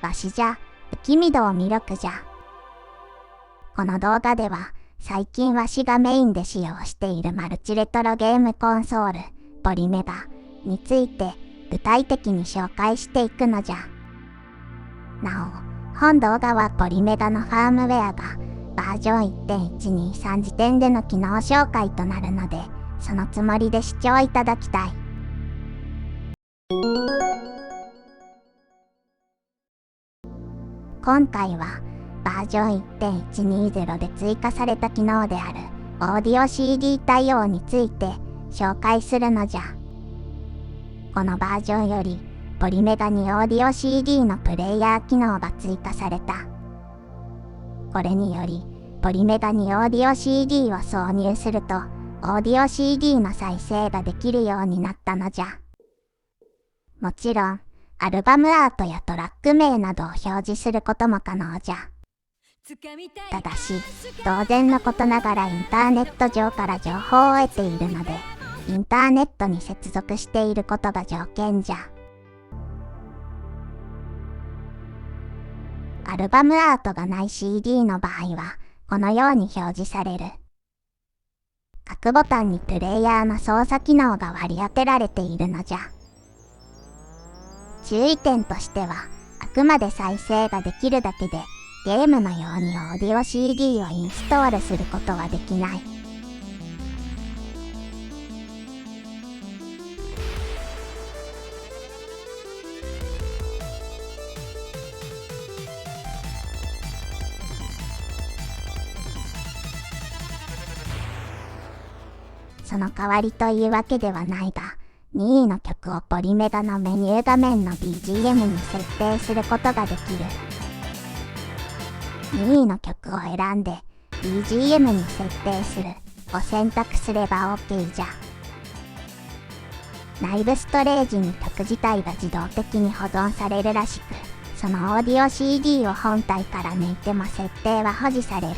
わしじゃ、不気味度を魅力じゃ。この動画では、最近わしがメインで使用しているマルチレトロゲームコンソール、ポリメガについて具体的に紹介していくのじゃ。なお、本動画はポリメガのファームウェアがバージョン 1.123 時点での機能紹介となるので、そのつもりで視聴いただきたい。今回はバージョン 1.120 で追加された機能であるオーディオ CD 対応について紹介するのじゃ。このバージョンよりポリメガにオーディオ CD のプレイヤー機能が追加された。これによりポリメガにオーディオ CD を挿入するとオーディオ CD の再生ができるようになったのじゃ。もちろんアルバムアートやトラック名などを表示することも可能じゃ。ただし、当然のことながらインターネット上から情報を得ているので、インターネットに接続していることが条件じゃ。アルバムアートがない CD の場合は、このように表示される。各ボタンにプレイヤーの操作機能が割り当てられているのじゃ。注意点としては、あくまで再生ができるだけで、ゲームのようにオーディオ CD をインストールすることはできない。その代わりというわけではないが、任意の曲をポリメガのメニュー画面の BGM に設定することができる。任意の曲を選んで BGM に設定するを選択すれば OK じゃ。内部ストレージに曲自体が自動的に保存されるらしく、そのオーディオ CD を本体から抜いても設定は保持される。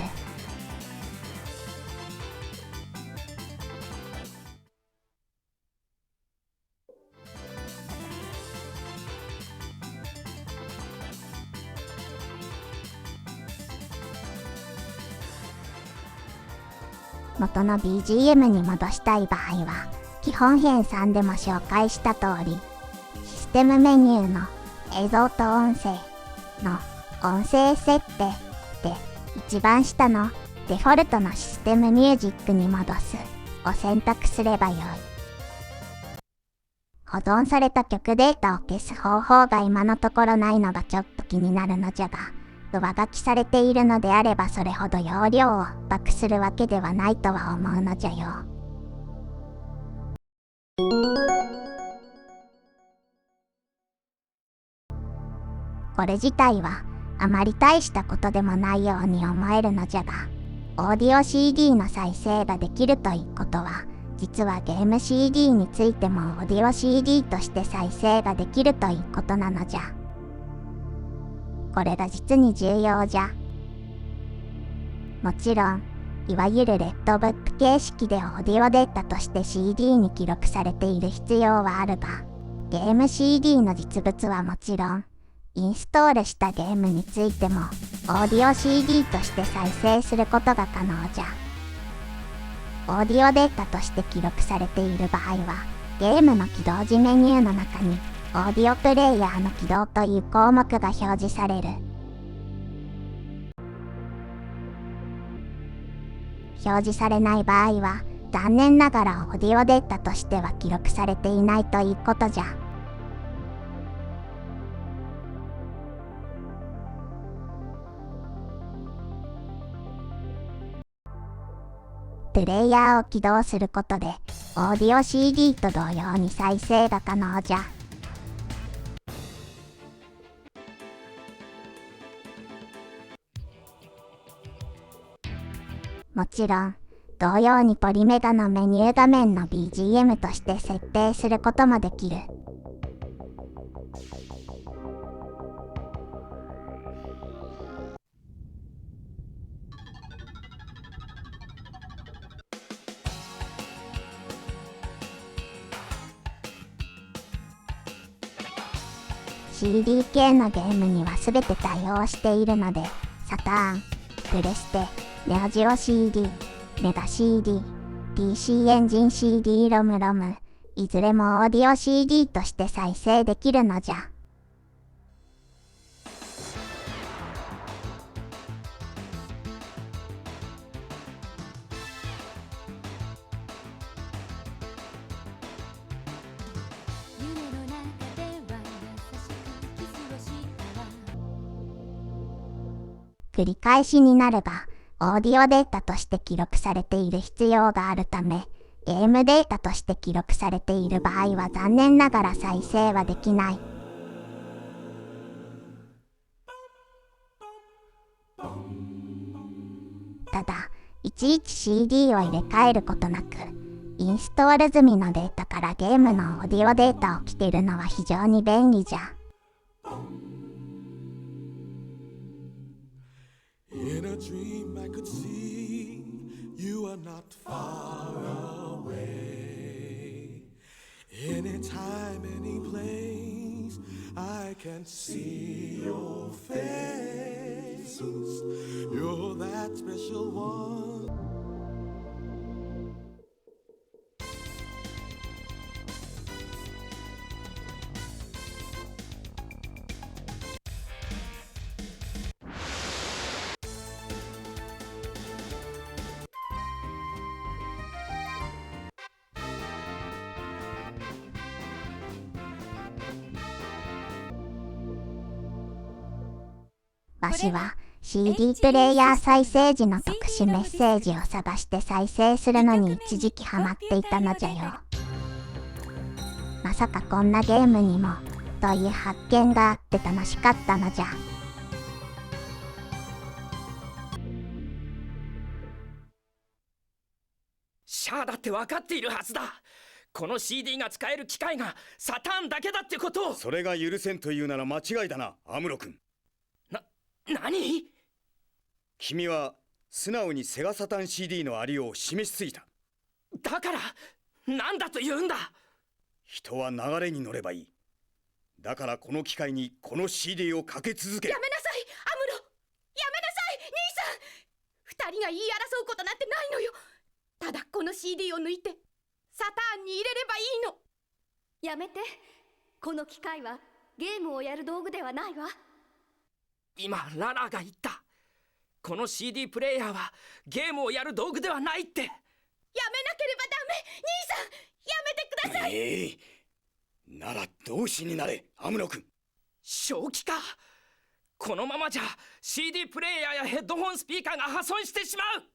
元の BGM に戻したい場合は、基本編3でも紹介した通り、システムメニューの映像と音声の音声設定で一番下のデフォルトのシステムミュージックに戻すを選択すればよい。保存された曲データを消す方法が今のところないのがちょっと気になるのじゃが、上書きされているのであればそれほど容量を圧迫するわけではないとは思うのじゃよ。これ自体はあまり大したことでもないように思えるのじゃが、オーディオ CD の再生ができるということは、実はゲーム CD についてもオーディオ CD として再生ができるということなのじゃ。これが実に重要じゃ。もちろん、いわゆるレッドブック形式でオーディオデータとして CD に記録されている必要はあるが、ゲーム CD の実物はもちろん、インストールしたゲームについてもオーディオ CD として再生することが可能じゃ。オーディオデータとして記録されている場合は、ゲームの起動時メニューの中にオーディオプレイヤーの起動という項目が表示される。表示されない場合は、残念ながらオーディオデータとしては記録されていないということじゃ。プレイヤーを起動することで、オーディオ CD と同様に再生が可能じゃ。もちろん、同様にポリメガのメニュー画面の BGM として設定することもできる。CD 系のゲームには全て対応しているので、サターン、プレステ、ネオジオ CD、メガ CD、PC エンジン CD ロムロム、いずれもオーディオ CD として再生できるのじゃ。繰り返しになれば、オーディオデータとして記録されている必要があるため、ゲームデータとして記録されている場合は残念ながら再生はできない。ただ、いちいち CD を入れ替えることなく、インストール済みのデータからゲームのオーディオデータを聞けるのは非常に便利じゃ。In a dream I could see you are not far away. Anytime, any place, I can see your face. You're that special one.わしは CD プレイヤー再生時の特殊メッセージを探して再生するのに一時期ハマっていたのじゃよ。まさかこんなゲームにもという発見があって楽しかったのじゃ。シャアだって分かっているはずだ。この CD が使える機械がサターンだけだってことを。それが許せんというなら間違いだな、アムロ君。何？君は素直にセガサターン CD のありようを示しすぎた。だから何だと言うんだ。人は流れに乗ればいい。だからこの機会にこの CD をかけ続け。やめなさい、アムロ。やめなさい、兄さん。二人が言い争うことなんてないのよ。ただこの CD を抜いてサターンに入れればいいの。やめて。この機械はゲームをやる道具ではないわ。今ララが言った。この CD プレイヤーはゲームをやる道具ではないって。やめなければダメ。兄さん、やめてください。なら同志になれ、アムロ君。正気か。このままじゃ CD プレイヤーやヘッドホンスピーカーが破損してしまう。兄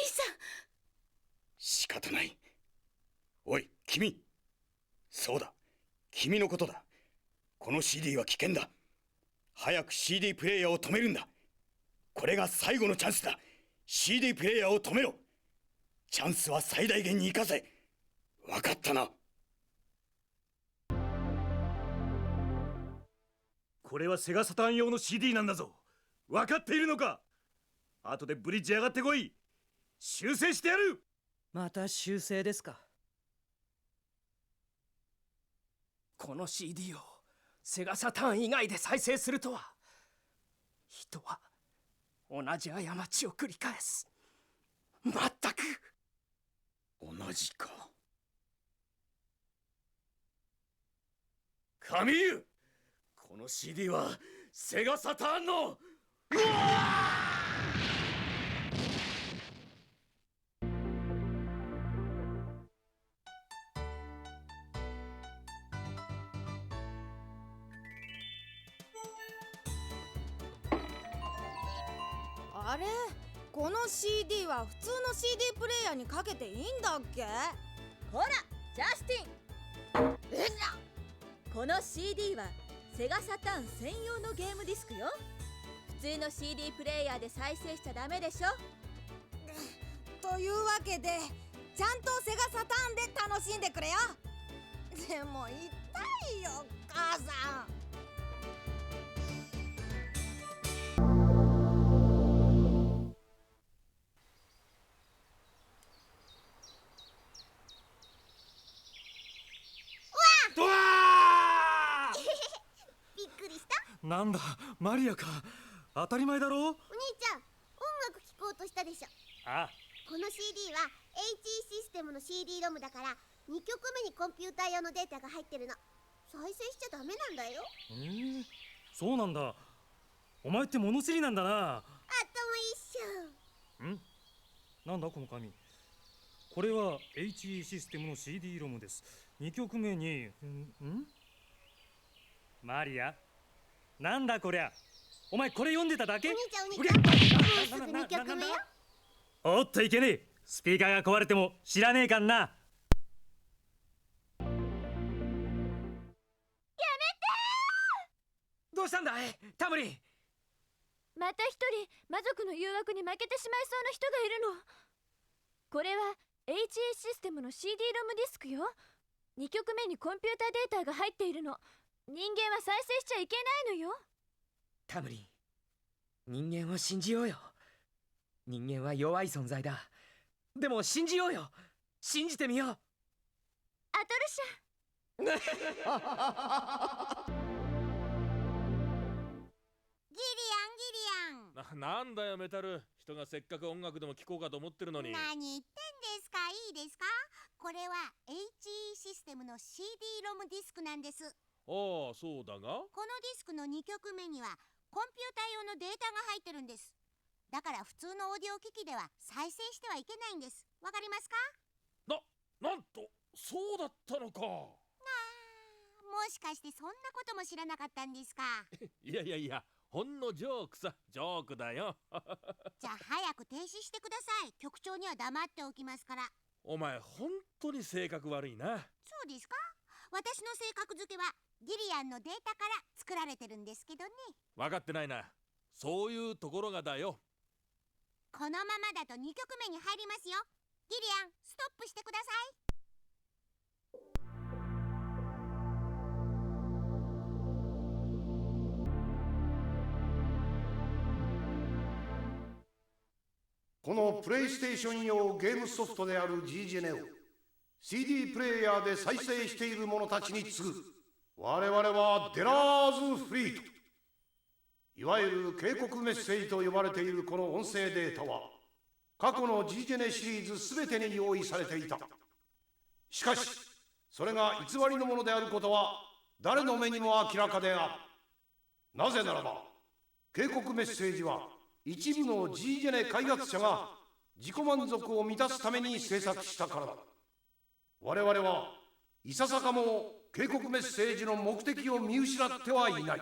さん。仕方ない。おい、君。そうだ、君のことだ。この CD は危険だ。早く CD プレイヤーを止めるんだ。これが最後のチャンスだ。 CD プレイヤーを止めろ。チャンスは最大限に生かせ。分かったな。これはセガサターン用の CD なんだぞ。分かっているのか。後でブリッジ上がってこい。修正してやる。また修正ですか。この CD をセガサターン以外で再生するとは。人は同じ過ちを繰り返す。まったく。同じか。カミーユ、この CD はセガサターンの。あれ、この CD は普通の CD プレイヤーにかけていいんだっけ？ほら、ジャスティン。この CD はセガサターン専用のゲームディスクよ。普通の CD プレイヤーで再生しちゃダメでしょ。というわけでちゃんとセガサターンで楽しんでくれよ。でも痛いよ、母さん。なんだマリアか。当たり前だろ。お兄ちゃん、音楽聴こうとしたでしょ。ああ、この CD は HE システムの CD ロムだから、2曲目にコンピューター用のデータが入ってるの。再生しちゃダメなんだよ。そうなんだ。お前って物知りなんだな。頭いいっしょ。なんだこの紙。これは HE システムの CD ロムです。2曲目にマリア、なんだこりゃ。お前これ読んでただけ？お兄ちゃん、もうすぐ2曲目よ。おっといけねえ。スピーカーが壊れても知らねえかんな。どうしたんだいタムリン。また一人魔族の誘惑に負けてしまいそうな人がいるの。これは HE システムの CD ロムディスクよ。2曲目にコンピュータデータが入っているの。人間は再生しちゃいけないのよ。タムリン、人間を信じようよ。人間は弱い存在だ。でも信じようよ。信じてみよう。アトルシャギリアン。なんだよメタル。人がせっかく音楽でも聴こうかと思ってるのに。何言ってんですか。いいですか。これは HE システムの CD ロムディスクなんです。ああ、そうだが、このディスクの2曲目にはコンピューター用のデータが入ってるんです。だから普通のオーディオ機器では再生してはいけないんです。わかりますか？なんと、そうだったのか。もしかしてそんなことも知らなかったんですか？いや、ほんのジョークさ。ジョークだよ。じゃあ早く停止してください。局長には黙っておきますから。お前本当に性格悪いな。そうですか？私の性格付けはギリアンのデータから作られてるんですけどね。分かってないな。そういうところがだよ。このままだと2曲目に入りますよ。ギリアン、ストップしてください。このプレイステーション用ゲームソフトである G ジェネを CD プレイヤーで再生している者たちに次ぐ我々はデラーズフリート。いわゆる警告メッセージと呼ばれているこの音声データは過去の G ジェネシリーズすべてに用意されていた。しかしそれが偽りのものであることは誰の目にも明らかである。なぜならば警告メッセージは一部の G ジェネ開発者が自己満足を満たすために制作したからだ。我々はいささかも警告メッセージの目的を見失ってはいない。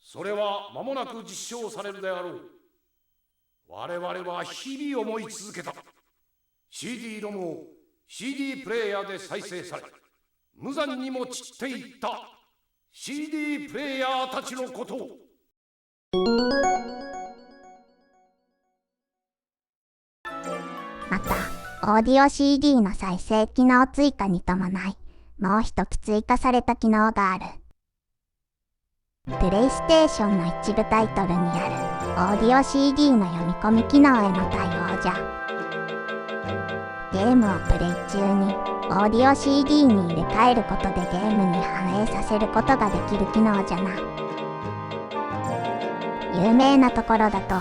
それは間もなく実証されるであろう。我々は日々思い続けた。 CD ロムを CD プレイヤーで再生され無残にも散っていった CD プレイヤーたちのことを。またオーディオ CD の再生機能追加に伴いもう一つ追加された機能がある。プレイステーションの一部タイトルにあるオーディオ CD の読み込み機能への対応じゃ。ゲームをプレイ中にオーディオ CD に入れ替えることでゲームに反映させることができる機能じゃな。有名なところだと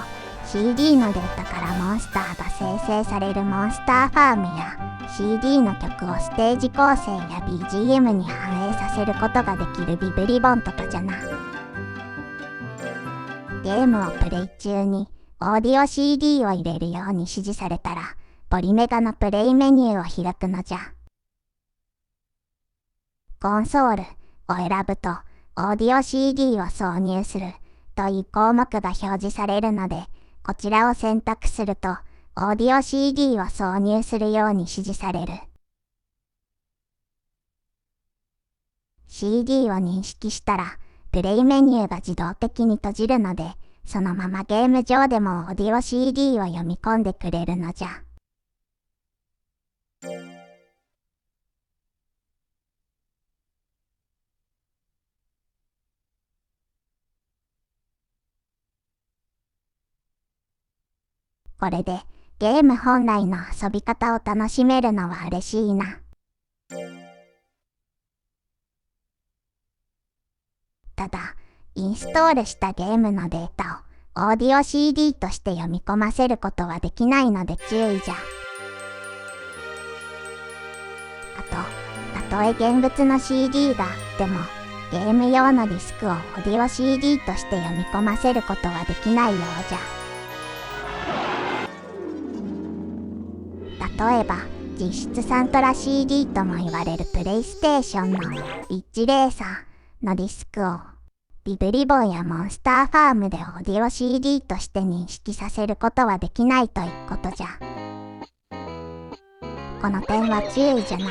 CD のデータからモンスターが生成されるモンスターファームや CD の曲をステージ構成や BGM に反映させることができるビブリボンとかじゃな。ゲームをプレイ中にオーディオ CD を入れるように指示されたらポリメガのプレイメニューを開くのじゃ。コンソールを選ぶとオーディオ CD を挿入するという項目が表示されるので、こちらを選択するとオーディオ CD を挿入するように指示される。CD を認識したらプレイメニューが自動的に閉じるので、そのままゲーム上でもオーディオ CD を読み込んでくれるのじゃ。これでゲーム本来の遊び方を楽しめるのは嬉しいな。ただインストールしたゲームのデータをオーディオ CD として読み込ませることはできないので注意じゃ。あと、たとえ現物の CD があっても、ゲーム用のディスクをオーディオ CD として読み込ませることはできないようじゃ。例えば、実質サントラ CD とも言われるプレイステーションのリッチレーサーのディスクをビブリボンやモンスターファームでオーディオ CD として認識させることはできないということじゃ。この点は注意じゃな。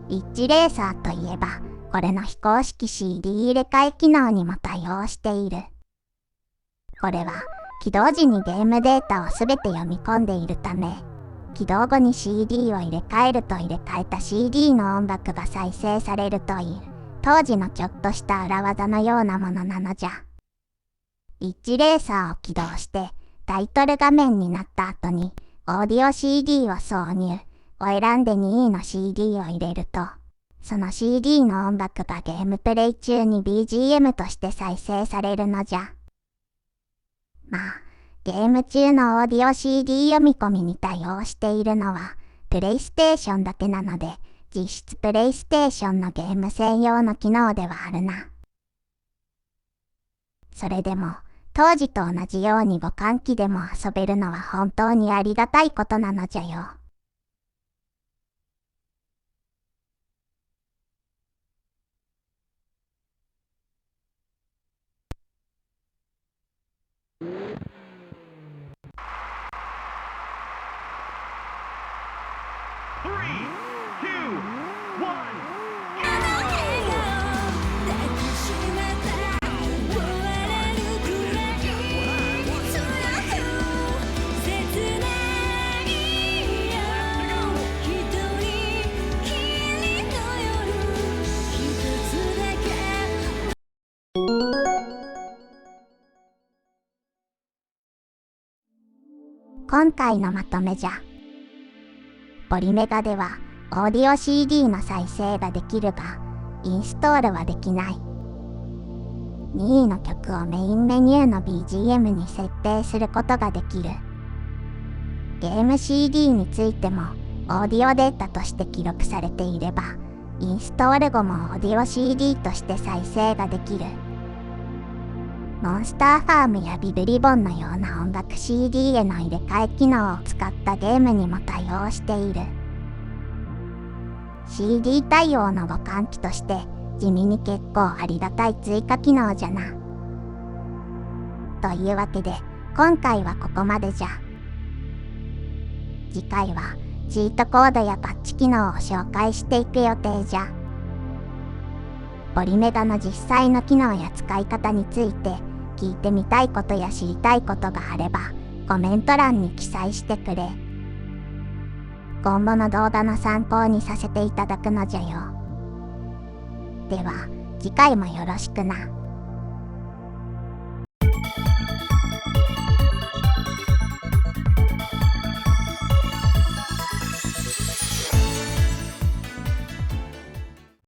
リッチレーサーといえば、これの非公式 CD 入れ替え機能にも対応している。これは起動時にゲームデータをすべて読み込んでいるため、起動後に CD を入れ替えると入れ替えた CD の音楽が再生されるという、当時のちょっとした裏技のようなものなのじゃ。リッチレーサーを起動してタイトル画面になった後にオーディオ CD を挿入を選んで2位の CD を入れると、その CD の音楽がゲームプレイ中に BGM として再生されるのじゃ。まあ、ゲーム中のオーディオ CD 読み込みに対応しているのはプレイステーションだけなので、実質プレイステーションのゲーム専用の機能ではあるな。それでも、当時と同じように互換機でも遊べるのは本当にありがたいことなのじゃよ。今回のまとめじゃ。ポリメガではオーディオ CD の再生ができるが、インストールはできない。2位の曲をメインメニューの BGM に設定することができる。ゲーム CD についてもオーディオデータとして記録されていれば、インストール後もオーディオ CD として再生ができる。モンスターファームやビブリボンのような音楽 CD への入れ替え機能を使ったゲームにも対応している。CD 対応の互換機として地味に結構ありがたい追加機能じゃな。というわけで今回はここまでじゃ。次回はチートコードやパッチ機能を紹介していく予定じゃ。ポリメガの実際の機能や使い方について聞いてみたいことや知りたいことがあればコメント欄に記載してくれ。今後の動画の参考にさせていただくのじゃよ。では次回もよろしくな。